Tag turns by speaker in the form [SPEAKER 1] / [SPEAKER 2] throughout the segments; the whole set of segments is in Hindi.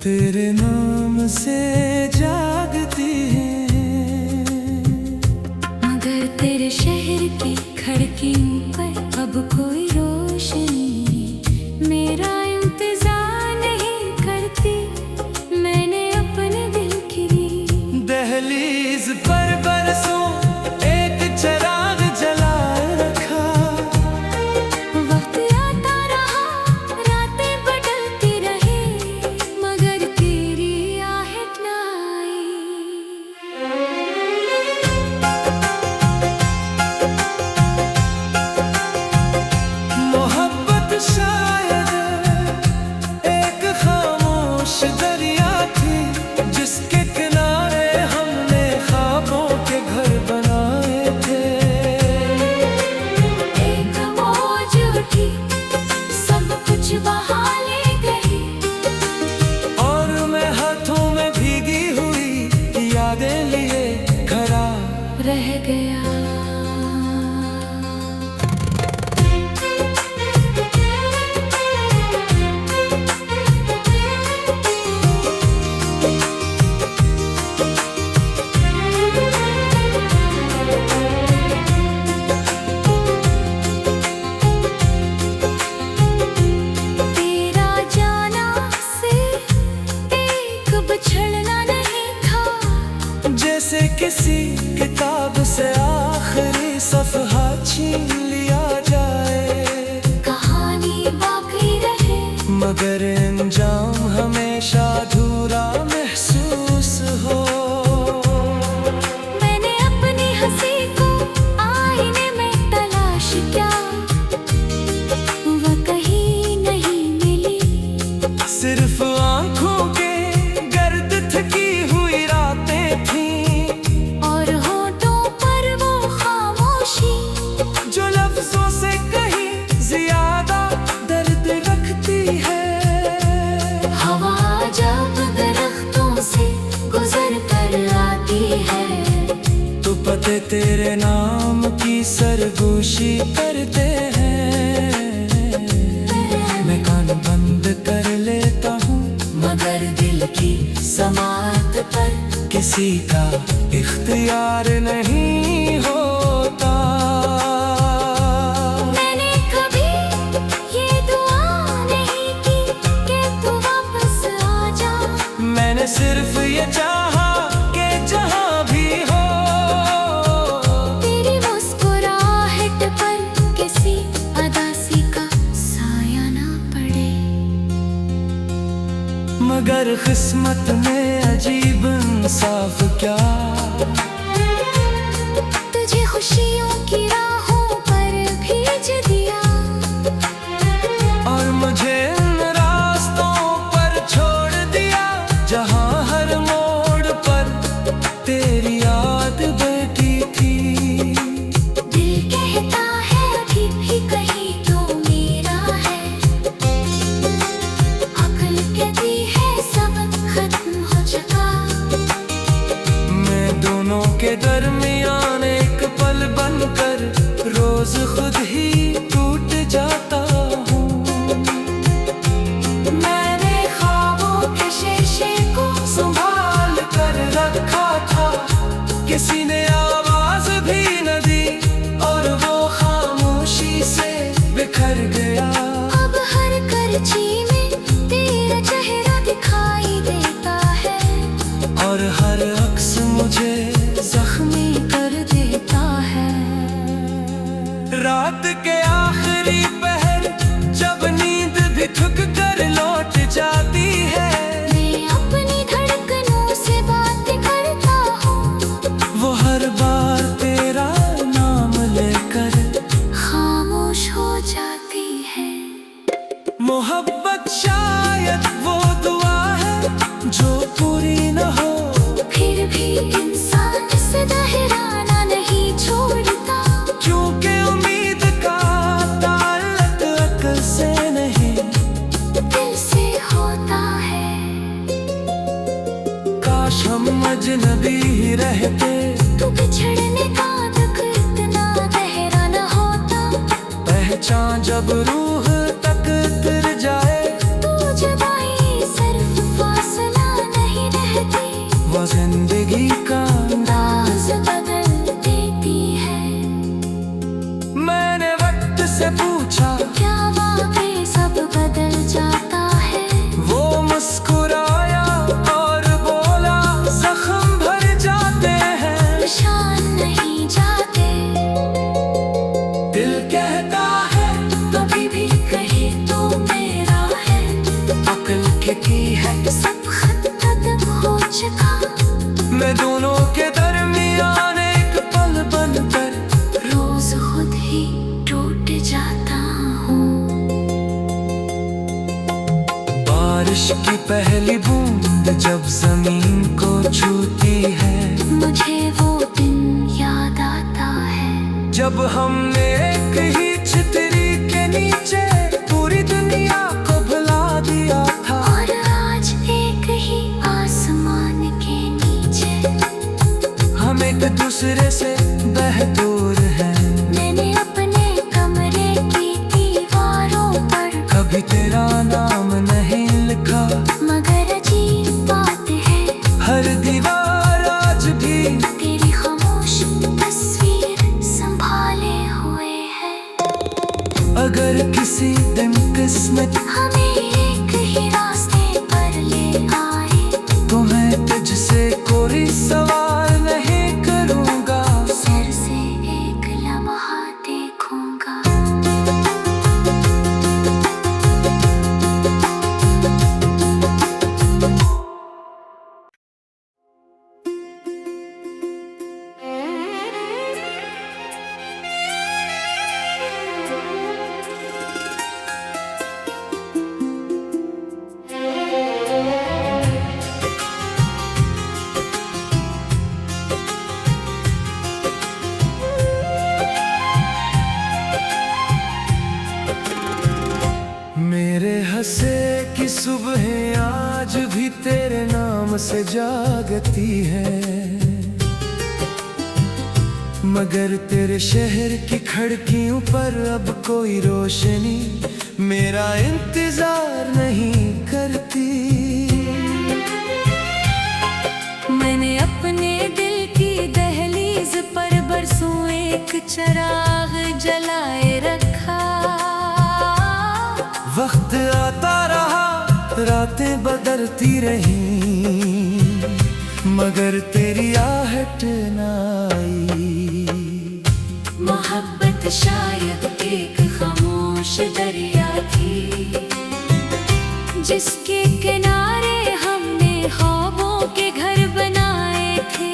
[SPEAKER 1] तेरे नाम से जागती है,
[SPEAKER 2] मगर तेरे शहर की खिड़कियों पर अब कोई रोशनी मेरा इंतजार नहीं करती। मैंने अपने दिल की
[SPEAKER 1] दहलीज पर बरसों एक चिराग जलाए रखा।
[SPEAKER 2] वक्त आता रहा, रातें बदलती रही, मगर तेरी आहट न आई।
[SPEAKER 1] मोहब्बत शायद एक खामोश दरिया थी, जिसके किनारे हमने ख्वाबों के घर बनाए थे।
[SPEAKER 2] एक मौज उठी, सब कुछ बहा ले गई,
[SPEAKER 1] और मैं हाथों में भीगी हुई यादें लिए खड़ा
[SPEAKER 2] रह गया। तेरा जाना से एक बिछड़ना नहीं था,
[SPEAKER 1] जैसे किसी किताब से आखिरी सफ़हा छीन लिया जाए।
[SPEAKER 2] कहानी बाकी रहे,
[SPEAKER 1] मगर अंजाम हमेशा अधूरा महसूस हो।
[SPEAKER 2] मैंने अपनी हंसी को आईने में तलाश किया, वह कहीं नहीं मिली।
[SPEAKER 1] सिर्फ आंखों के गर्द थकी हुई रातें थीं,
[SPEAKER 2] और होठों पर वो खामोशी
[SPEAKER 1] जो लफ्जों से कहीं ज्यादा दर्द रखती है।
[SPEAKER 2] हवा जब दरख्तों से गुजर कर आती है,
[SPEAKER 1] तो पते तेरे नाम की सरगोशी करते हैं। मैं कान बंद कर लेता हूँ,
[SPEAKER 2] मगर दिल की समात पर
[SPEAKER 1] किसी का इख्तियार नहीं होता।
[SPEAKER 2] मैंने कभी ये दुआ नहीं की कि तू वापस आ जा।
[SPEAKER 1] मैंने सिर्फ ये चाहा कि जहाँ भी हो,
[SPEAKER 2] तेरी मुस्कुराहट पर किसी अदासी का साया ना पड़े।
[SPEAKER 1] मगर किस्मत में अजीब इंसाफ क्या,
[SPEAKER 2] तुझे खुशियों की राहों पर भेज दिया,
[SPEAKER 1] और मुझे इन रास्तों पर छोड़ दिया, जहाँ हर मोड़ पर तेरी याद बैठी थी।
[SPEAKER 2] दिल कहता है अभी भी कहीं तो मेरा है, अक्ल कहती है सब खत्म हो चुका।
[SPEAKER 1] मैं दोनों के दरमियान एक पल बनकर रोज खुद ही टूट जाता हूँ। मैंने ख्वाबों के शीशे को संभाल कर रखा था, किसी ने आवाज भी न दी, और वो खामोशी से बिखर गया।
[SPEAKER 2] अब हर करची में तेरा चेहरा दिखाई देता है,
[SPEAKER 1] और हर अक्स मुझे
[SPEAKER 2] जख्मी कर देता है।
[SPEAKER 1] रात के आखिरी पहर जब नींद भी थक कर लौट जाती है,
[SPEAKER 2] मैं अपनी धड़कनों से बात करता हूँ,
[SPEAKER 1] वो हर बार तेरा नाम लेकर
[SPEAKER 2] खामोश हो जाती है।
[SPEAKER 1] मोहब्बत शायद वो दुआ है जो पूरी न हो,
[SPEAKER 2] फिर भी इंसान से दहराना नहीं छोड़ता,
[SPEAKER 1] क्योंकि उम्मीद का ताल्लुक अक्ल से नहीं
[SPEAKER 2] दिल से होता है।
[SPEAKER 1] काश हम अजनबी ही रहते,
[SPEAKER 2] तू बिछड़ने का दुख इतना गहरा न होता,
[SPEAKER 1] पहचान जब रूह तक उतर जाए,
[SPEAKER 2] तू जब आई सिर्फ फासला
[SPEAKER 1] बारिश की पहली बूंद जब जमीन को छूती है,
[SPEAKER 2] मुझे वो दिन याद आता है
[SPEAKER 1] जब हमने एक ही छतरी के नीचे पूरी दुनिया को भुला दिया था।
[SPEAKER 2] और आज एक ही आसमान के नीचे
[SPEAKER 1] हम एक दूसरे से दूर हैं।
[SPEAKER 2] मैंने अपने कमरे की दीवारों पर
[SPEAKER 1] कभी तेरा नाम नहीं लिखा,
[SPEAKER 2] मगर अजीब बात है
[SPEAKER 1] हर दीवार आज भी
[SPEAKER 2] तेरी खामोश तस्वीर संभाले हुए है।
[SPEAKER 1] अगर किसी दिन किस्मत
[SPEAKER 2] हमें एक ही रास्ते पर ले आए,
[SPEAKER 1] तो मैं तुझसे कोई सवाल नहीं करूँगा,
[SPEAKER 2] सर से एक लम्हा देखूंगा।
[SPEAKER 1] मेरे हंसे की सुबह आज भी तेरे नाम से जागती है, मगर तेरे शहर की खिड़कियों पर अब कोई रोशनी मेरा इंतजार नहीं करती।
[SPEAKER 2] मैंने अपने दिल की दहलीज पर बरसों एक चिराग जलाए रखा।
[SPEAKER 1] वक्त आता रहा, रातें बदलती रही, मगर तेरी आहट न आई।
[SPEAKER 2] मोहब्बत शायद एक खामोश दरिया थी, जिसके किनारे हमने ख्वाबों के घर बनाए थे।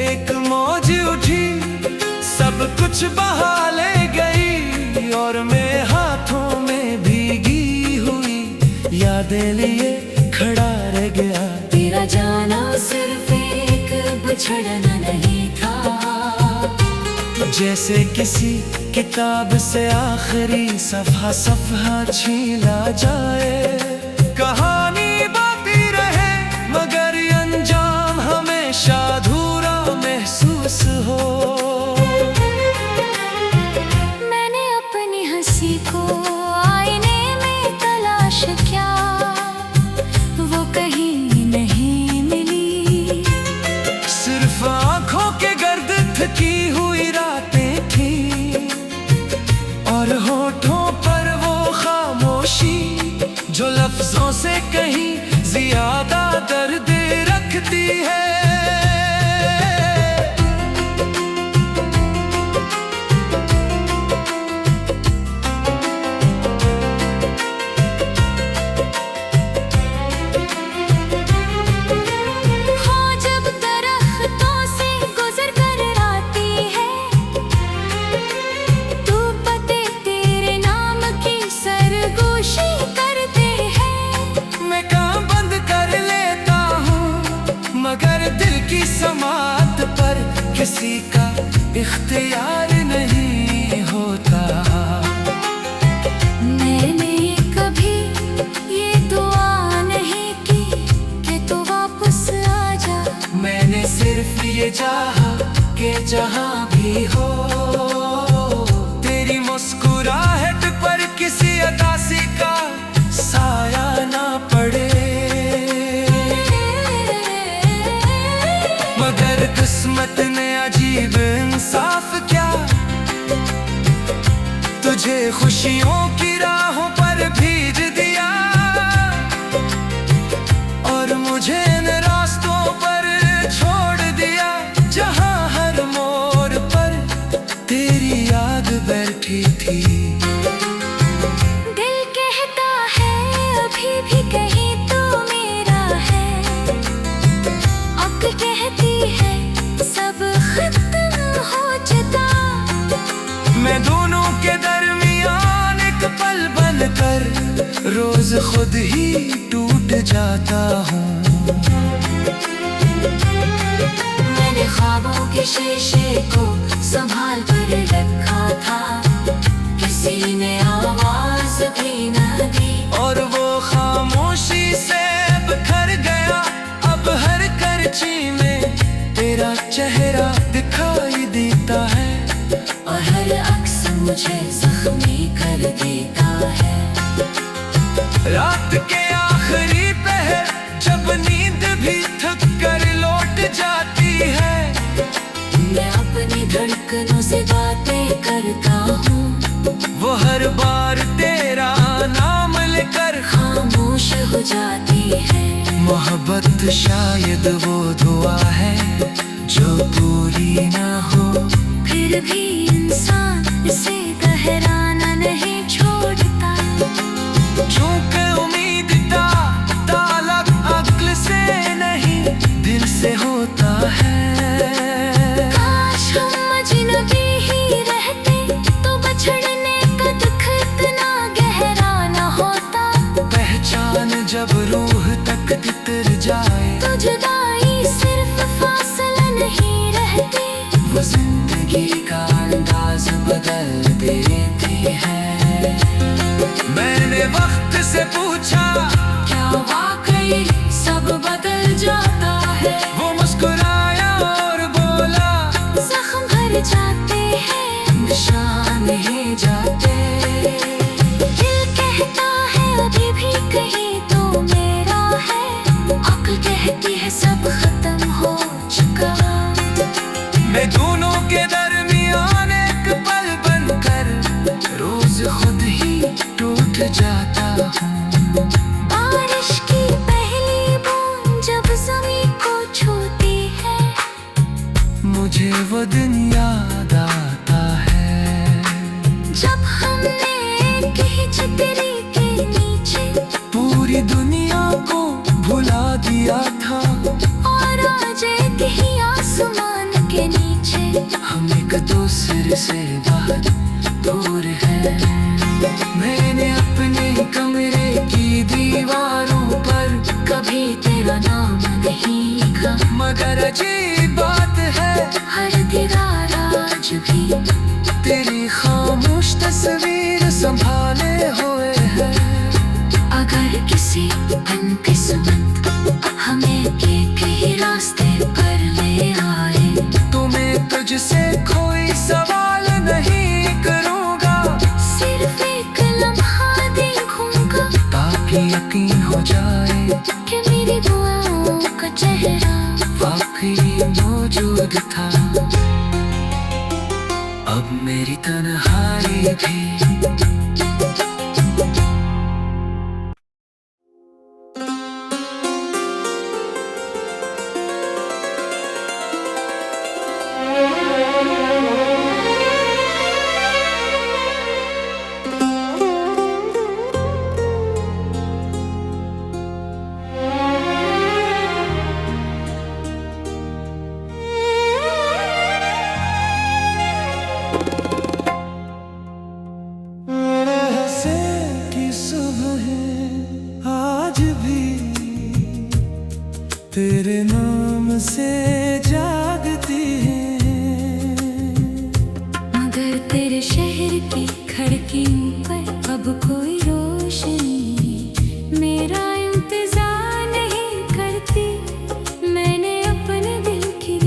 [SPEAKER 1] एक मौज उठी, सब कुछ बहा ले गई, और मैं हाथों में भीगी हुई यादें लिए खड़ा रह गया।
[SPEAKER 2] तेरा जाना सिर्फ एक बिछड़ना नहीं था,
[SPEAKER 1] जैसे किसी किताब से आखिरी सफ़ा छीला जाए। कहानी बाकी रहे, मगर अंजाम हमेशा अधूरा महसूस हो।
[SPEAKER 2] मैंने अपनी हंसी को आईने में तलाश किया, वो कहीं नहीं मिली।
[SPEAKER 1] सिर्फ आंखों के गर्द थकी हुई रातें थी, और होठों पर वो खामोशी जो लफ्जों से कहीं ज्यादा दर्द रखती है। मगर दिल की समात पर किसी का इख्तियार नहीं होता।
[SPEAKER 2] मैंने कभी ये दुआ नहीं की कि तू वापस आ जा,
[SPEAKER 1] मैंने सिर्फ ये चाहा कि जहाँ भी हो तेरी मुस्कुराहट पर किसी अदासी का साया ना पड़े। मगर किस्मत ने अजीब इंसाफ क्या, तुझे खुशियों की राहों पर भेज दिया, और मुझे इन रास्तों पर छोड़ दिया, जहां हर मोड़ पर तेरी याद बैठी थी।
[SPEAKER 2] दिल कहता है अभी भी कहीं तो मेरा है, अक्ल कहती है सब खत्म हो चुका।
[SPEAKER 1] मैं दोनों के दरमियान एक पल बन संभाल कर रोज खुद ही टूट जाता हूँ।
[SPEAKER 2] मैंने ख्वाबों के शीशे को संभाल कर रखा था, किसी ने आवाज भी न दी,
[SPEAKER 1] और वो खामोशी से बिखर गया। अब हर करची में तेरा चेहरा दिखाई देता है,
[SPEAKER 2] और हर अक्स मुझे जख्मी कर देता है।
[SPEAKER 1] रात के आखिरी पहर जब नींद भी थक कर लौट जाती है,
[SPEAKER 2] मैं अपनी धड़कनों से बातें करता हूँ,
[SPEAKER 1] वो हर बार तेरा नाम लेकर
[SPEAKER 2] खामोश हो जाती है।
[SPEAKER 1] मोहब्बत शायद वो दुआ है जो पूरी ना हो,
[SPEAKER 2] फिर भी इंसान इसे दोहराना नहीं छोड़ता।
[SPEAKER 1] झोंके उम्मीद का तालब अक्ल से नहीं दिल से होता है।
[SPEAKER 2] काश हम अजनबी ही रहते तो बछड़ने का दुख इतना गहरा न होता।
[SPEAKER 1] पहचान जब रूह तक तितर जाए
[SPEAKER 2] तो जुदाई सिर्फ फासला नहीं रहती,
[SPEAKER 1] वो जिंदगी का अंदाज बदल देती है। मैंने वक्त से पूछा
[SPEAKER 2] क्या वाकई सब बदल जाता है?
[SPEAKER 1] वो मुस्कुराया और बोला
[SPEAKER 2] जख्म भर जाते हैं,
[SPEAKER 1] निशान ही जाते।
[SPEAKER 2] दिल कहता है अभी भी कहीं तो मेरा है, अक्ल कहती है सब खत्म हो चुका।
[SPEAKER 1] मैं दोनों के दरमियान एक पल बनकर रोज खुद ही टूट जाता हूँ।
[SPEAKER 2] बारिश की पहली बूंद जब ज़मीं को छूती है,
[SPEAKER 1] मुझे वो दिन याद आता है
[SPEAKER 2] जब हमने एक ही छतरी के नीचे
[SPEAKER 1] पूरी दुनिया को भुला दिया था।
[SPEAKER 2] और आज एक ही आसमान के नीचे
[SPEAKER 1] हम एक दूसरे से बहुत दूर है। मैंने अपने कमरे की दीवारों पर
[SPEAKER 2] कभी तेरा नाम नहीं लिखा,
[SPEAKER 1] मगर अजीब बात है
[SPEAKER 2] हर दीवार आज भी
[SPEAKER 1] तेरी खामोश तस्वीर संभाले हुए है।
[SPEAKER 2] अगर किसी बदकिस्मत हमें एक ही रास्ते पर ले आए,
[SPEAKER 1] तो मैं तुझसे कोई सवाल नहीं करूँगा,
[SPEAKER 2] सिर्फ एक लम्हा देखूंगा
[SPEAKER 1] ताकि यकीन हो जाए
[SPEAKER 2] कि मेरी दुआओं का चेहरा
[SPEAKER 1] वाकई मौजूद था। अब मेरी तन्हाई भी तेरे नाम से जागती है,
[SPEAKER 2] मगर तेरे शहर की खिड़कियों पर अब कोई रोशनी मेरा इंतजार नहीं करती। मैंने अपने दिल की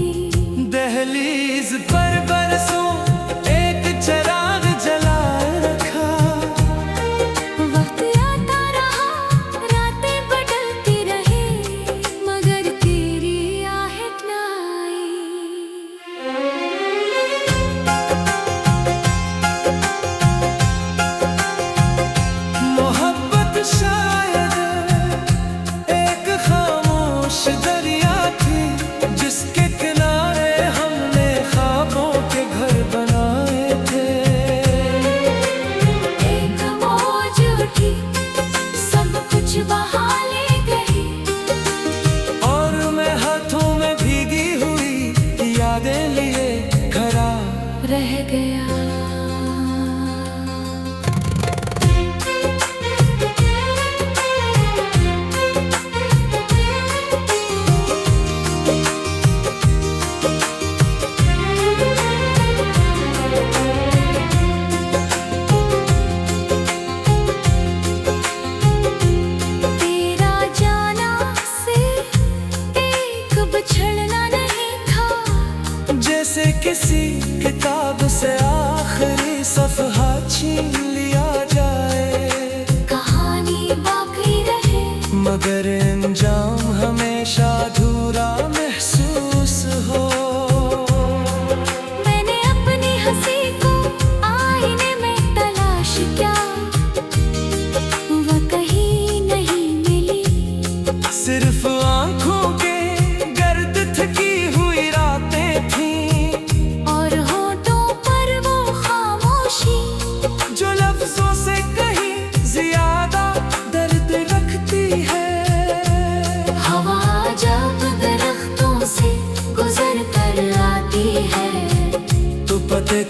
[SPEAKER 1] दहलीज पर बरसों एक चिराग जला रखा।
[SPEAKER 2] वक्त आता रहा, रातें बदलती रही, मगर तेरी आहट न आई।
[SPEAKER 1] मोहब्बत शायद एक खामोश दरिया थी, जिसके किनारे हमने ख्वाबों के घर बनाए थे।
[SPEAKER 2] एक मौज उठी, सब कुछ बहा ले गई,
[SPEAKER 1] और मैं हाथों में भीगी हुई यादें लिए खड़ा
[SPEAKER 2] रह गया।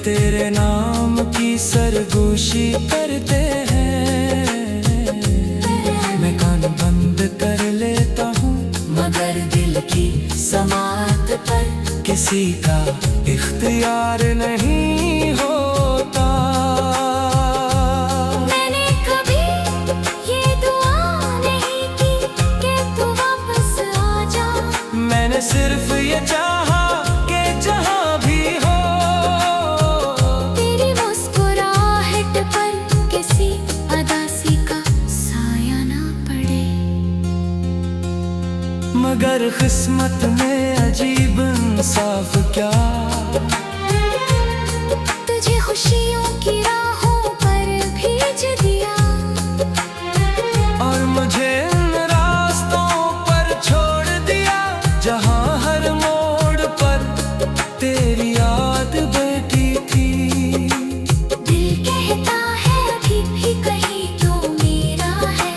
[SPEAKER 1] तेरे नाम की सरगोशी करते हैं। मैं कान बंद कर लेता हूँ,
[SPEAKER 2] मगर दिल की समात पर
[SPEAKER 1] किसी का इख्तियार नहीं होता।
[SPEAKER 2] मैंने कभी ये दुआ नहीं की कि तू वापस आ जा।
[SPEAKER 1] मैंने सिर्फ ये चाहा कि जहाँ भी हो
[SPEAKER 2] तेरी मुस्कुराहट पर किसी अदासी का साया ना पड़े।
[SPEAKER 1] मगर किस्मत में अजीब इंसाफ क्या,
[SPEAKER 2] तुझे खुशियों की राहों पर भेज दिया
[SPEAKER 1] और मुझे इन रास्तों पर छोड़ दिया जहाँ हर मोड़ पर तेरी याद बैठी थी।
[SPEAKER 2] दिल कहता है अभी भी कहीं तो मेरा है,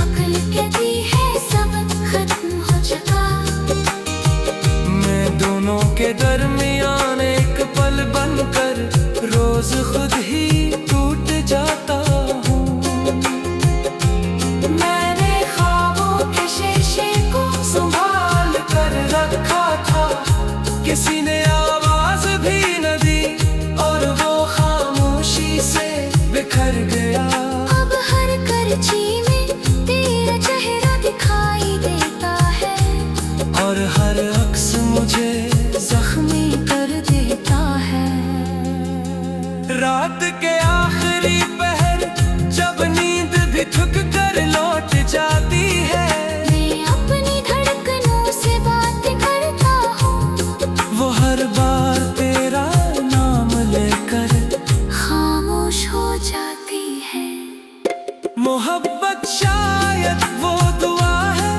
[SPEAKER 2] अक्ल कहती है सब खत्म हो चुका।
[SPEAKER 1] मैं दोनों के दरमियान एक पल बनकर रोज खुद ही टूट जाता हूँ। मैंने ख्वाबों के शीशे को संभाल कर रखा था, किसी ने आवाज भी न दी और वो खामोशी से बिखर गया।
[SPEAKER 2] अब हर करची में तेरा चेहरा दिखाई देता है
[SPEAKER 1] और हर अक्स मुझे
[SPEAKER 2] जख्मी कर देता है।
[SPEAKER 1] रात के आखिरी पहर जब नींद भी थक कर लौट जाती है,
[SPEAKER 2] मैं अपनी धड़कनों से बात करता हूँ,
[SPEAKER 1] वो हर बार तेरा नाम लेकर
[SPEAKER 2] खामोश हो जाती है।
[SPEAKER 1] मोहब्बत शायद वो दुआ है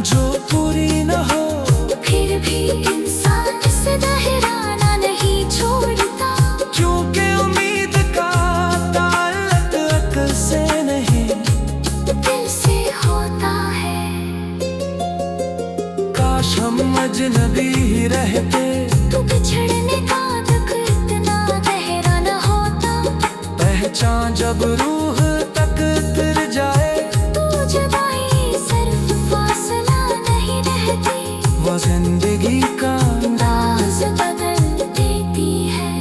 [SPEAKER 1] जो पूरी न हो,
[SPEAKER 2] फिर भी इंसान से दहराना नहीं छोड़ता।
[SPEAKER 1] क्योंकि उम्मीद का ताल्लुक अक्ल से नहीं
[SPEAKER 2] दिल से होता है।
[SPEAKER 1] काश हम अजनबी ही रहते,
[SPEAKER 2] तू बिछड़ने का दुख इतना गहरा न होता।
[SPEAKER 1] पहचान जब रूह तक उतर जाए
[SPEAKER 2] तू जुदाई सिर्फ फासला नहीं रहती,
[SPEAKER 1] वो जिंदगी का
[SPEAKER 2] अंदाज बदल देती है।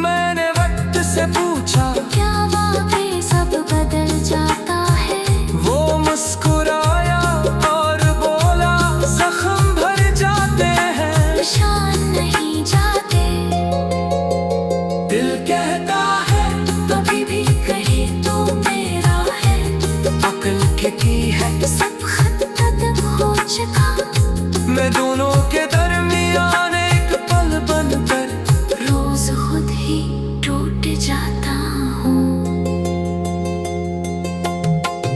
[SPEAKER 1] मैंने वक्त से पूछा
[SPEAKER 2] क्या वाकई सब बदल जाता है?
[SPEAKER 1] वो मुस्कुराया और बोला जख्म भर जाते हैं,
[SPEAKER 2] निशान नहीं जाते।
[SPEAKER 1] दिल कहता है
[SPEAKER 2] कभी भी कहीं तो मेरा है,
[SPEAKER 1] अक्ल की है
[SPEAKER 2] सब खत्म हो चुका।
[SPEAKER 1] मैं दोनों के दरमियान एक पल बनकर
[SPEAKER 2] रोज खुद ही टूट जाता हूँ।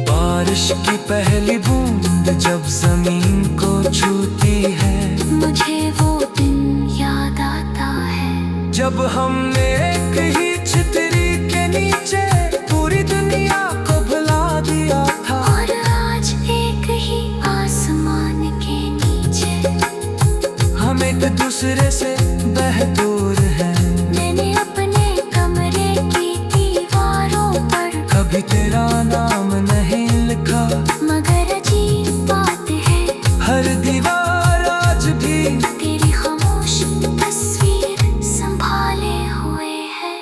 [SPEAKER 1] बारिश की पहली बूंद जब जमीन को छूती है,
[SPEAKER 2] मुझे वो दिन याद आता है
[SPEAKER 1] जब हमने एक ही छतरी के नीचे पूरी दुनिया को भुला दिया था।
[SPEAKER 2] और आज एक ही आसमान के नीचे
[SPEAKER 1] हम एक दूसरे से बेहतूर हैं।
[SPEAKER 2] मैंने अपने कमरे की दीवारों पर
[SPEAKER 1] कभी तेरा नाम नहीं लिखा,
[SPEAKER 2] मगर अजीब बात है
[SPEAKER 1] हर दीवार आज भी
[SPEAKER 2] तेरी खामोश तस्वीर संभाले हुए है।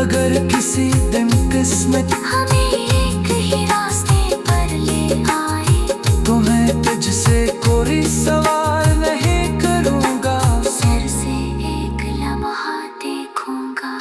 [SPEAKER 1] अगर किसी दिन किस्मत
[SPEAKER 2] हमें एक ही रास्ते पर ले आए,
[SPEAKER 1] तो मैं तुझसे कोई सवाल नहीं करूँगा,
[SPEAKER 2] सर से एक लम्हा देखूंगा।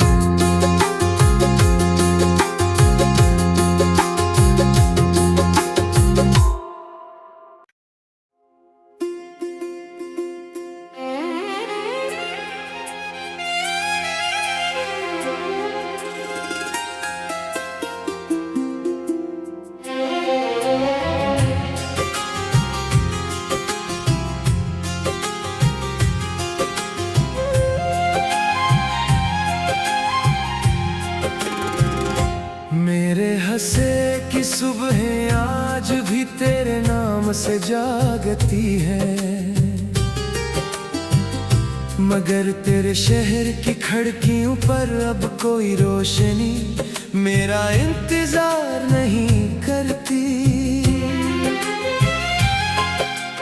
[SPEAKER 1] सुबह आज भी तेरे नाम से जागती है। मगर तेरे शहर की खिड़कियों पर अब कोई रोशनी मेरा इंतजार नहीं करती।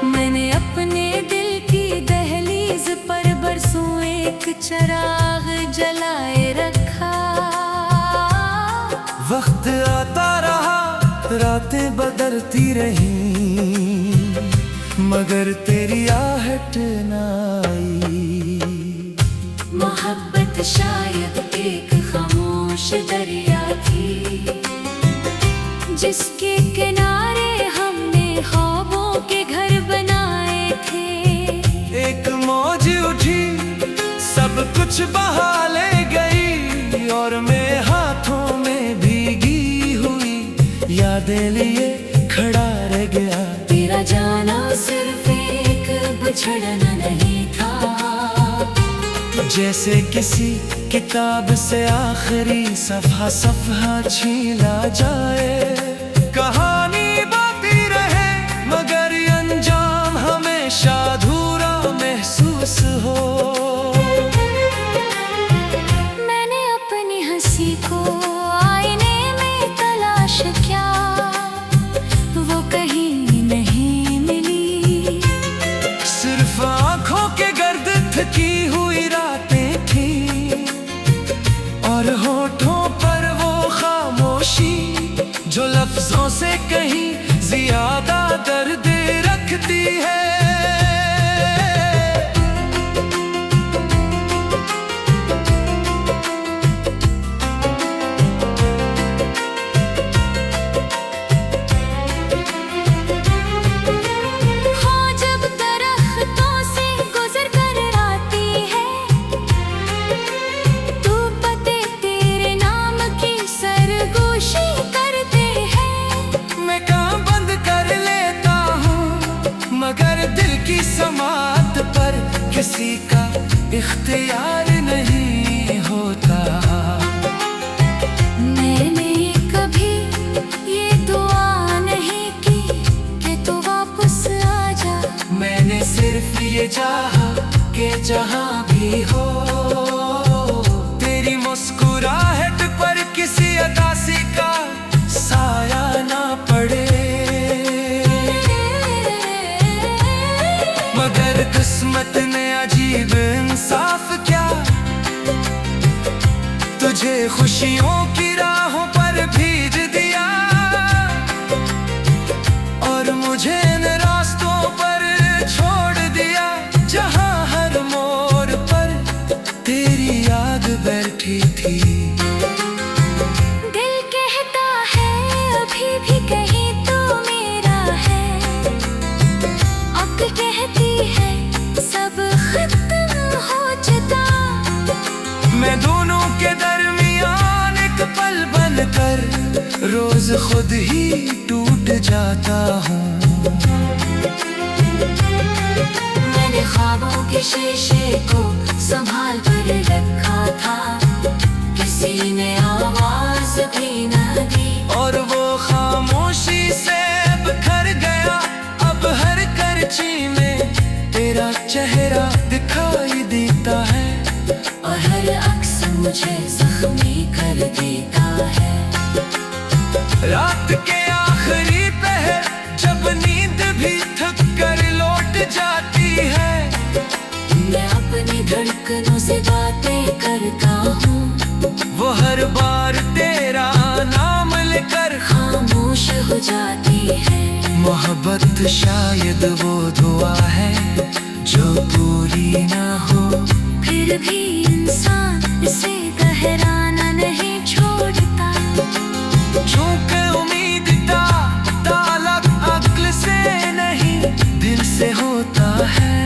[SPEAKER 2] मैंने अपने दिल की दहलीज पर बरसों एक चिराग जलाए रखा।
[SPEAKER 1] वक्त आता रहा, रातें बदलती रही, मगर तेरी आहट ना आई।
[SPEAKER 2] मोहब्बत शायद एक खामोश दरिया थी, जिसके किनारे हमने ख्वाबों के घर बनाए थे।
[SPEAKER 1] एक मौज उठी, सब कुछ बहा ले गई, और मैं हाथों में भीगी हुई यादें लिए खड़ा रह गया।
[SPEAKER 2] तेरा जाना सिर्फ एक बिछड़ना नहीं था,
[SPEAKER 1] जैसे किसी किताब से आखिरी सफ़ा छीला जाए। कहानी बाकी रहे, मगर अंजाम हमेशा अधूरा महसूस हो।
[SPEAKER 2] मैंने अपनी हंसी को आईने में तलाश किया, वो कहीं नहीं मिली।
[SPEAKER 1] सिर्फ आंखों के गर्द थकी हुई रातें थी, और होठों पर वो खामोशी जो लफ्जों से कहीं ज्यादा दर्द रखती है। मगर दिल की समात पर किसी का इख्तियार नहीं होता।
[SPEAKER 2] मैंने कभी ये दुआ नहीं की कि तू वापस आ जा।
[SPEAKER 1] मैंने सिर्फ ये चाहा कि जहां भी हो, तेरी मुस्कुराहट पर किसी अदासी का साया ना पड़े। मगर किस्मत ने अजीब इंसाफ क्या, तुझे खुशियों की राहों पर भेज दिया, और मुझे इन रास्तों पर छोड़ दिया, जहां हर मोड़ पर तेरी याद बैठी थी।
[SPEAKER 2] दिल कहता है अभी भी कहीं तो मेरा है, अक्ल कहती है सब खत्म हो चुका।
[SPEAKER 1] मैं दोनों के दरमियान एक पल बनकर रोज खुद ही टूट जाता हूँ।
[SPEAKER 2] मैंने ख्वाबों के शीशे को संभाल कर रखा था, किसी ने आवाज भी न दी,
[SPEAKER 1] और वो खामोशी से बिखर गया। अब हर करची में तेरा चेहरा दिखाई देता है,
[SPEAKER 2] और हर अक्स मुझे जख्मी कर देता है।
[SPEAKER 1] रात के आखिरी पहर जब नींद भी थक कर लौट जाती है,
[SPEAKER 2] मैं अपनी धड़कनों से बातें करता हूँ,
[SPEAKER 1] वो हर बार तेरा नाम लेकर
[SPEAKER 2] खामोश हो जाती है।
[SPEAKER 1] मोहब्बत शायद वो दुआ है जो पूरी ना हो,
[SPEAKER 2] फिर भी इंसान इसे दोहराना नहीं छोड़ता।
[SPEAKER 1] झोंक उम्मीद का ताल्लुक अक्ल से नहीं दिल से होता है।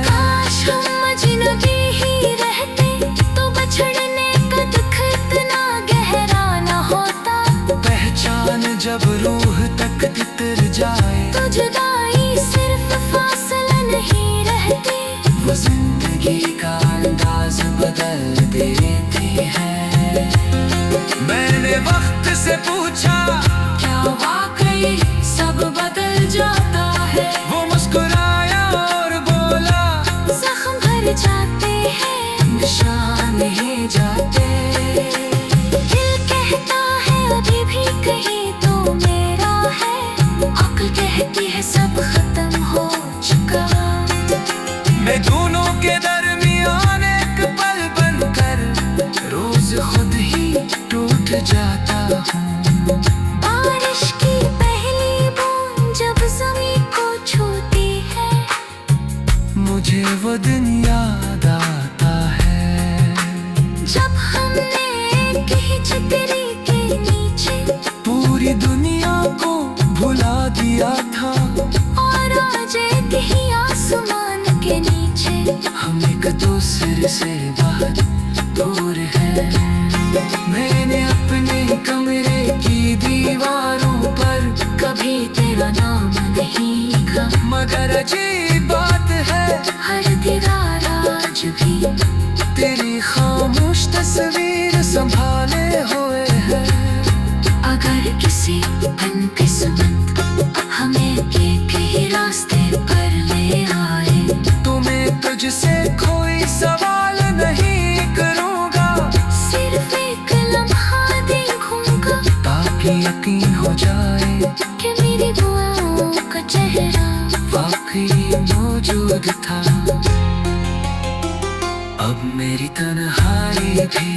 [SPEAKER 2] काश हम अजनबी ही रहते तो बछड़ने का दुख इतना गहरा न होता।
[SPEAKER 1] पहचान जब रूह तक तितर जाए,
[SPEAKER 2] तो जुदाई सिर्फ फासला नहीं रहती,
[SPEAKER 1] वो जिंदगी का अंदाज बदल देती है। मैंने वक्त से पूछा
[SPEAKER 2] क्या वाकई सब बदल जाता है।
[SPEAKER 1] वो मुस्कुराया और बोला
[SPEAKER 2] जख्म भर जाते हैं,
[SPEAKER 1] निशान ही जाते।
[SPEAKER 2] दिल कहता है अभी भी कहीं तो मेरा है, अक्ल कहती है सब खत्म हो चुका।
[SPEAKER 1] मैं दोनों के दरमियान एक पल बनकर रोज खुद ही टूट जाता हूँ।
[SPEAKER 2] बारिश की पहली बूंद जब ज़मीं को छूती है,
[SPEAKER 1] मुझे वो दिन याद आता है
[SPEAKER 2] जब हमने एक ही छतरी के नीचे
[SPEAKER 1] पूरी दुनिया को भुला दिया था।
[SPEAKER 2] और आज एक ही आसमान के नीचे
[SPEAKER 1] हम एक दूसरे से बहुत दूर हैं। मैंने अपने कमरे की दीवारों पर
[SPEAKER 2] कभी तेरा नाम नहीं लिखा,
[SPEAKER 1] मगर अजीब बात है
[SPEAKER 2] हर दीवार आज भी
[SPEAKER 1] तेरी खामोश तस्वीर संभाले हुए है।
[SPEAKER 2] अगर किसी बदकिस्मत हमें एक ही रास्ते पर ले आए,
[SPEAKER 1] तो मैं तुझसे कोई सवाल नहीं करूँगा,
[SPEAKER 2] सिर्फ एक लम्हा देखूंगा
[SPEAKER 1] ताकि यकीन हो जाए
[SPEAKER 2] कि मेरी दुआओं का चेहरा
[SPEAKER 1] वाकई मौजूद था। अब मेरी तन्हाई भी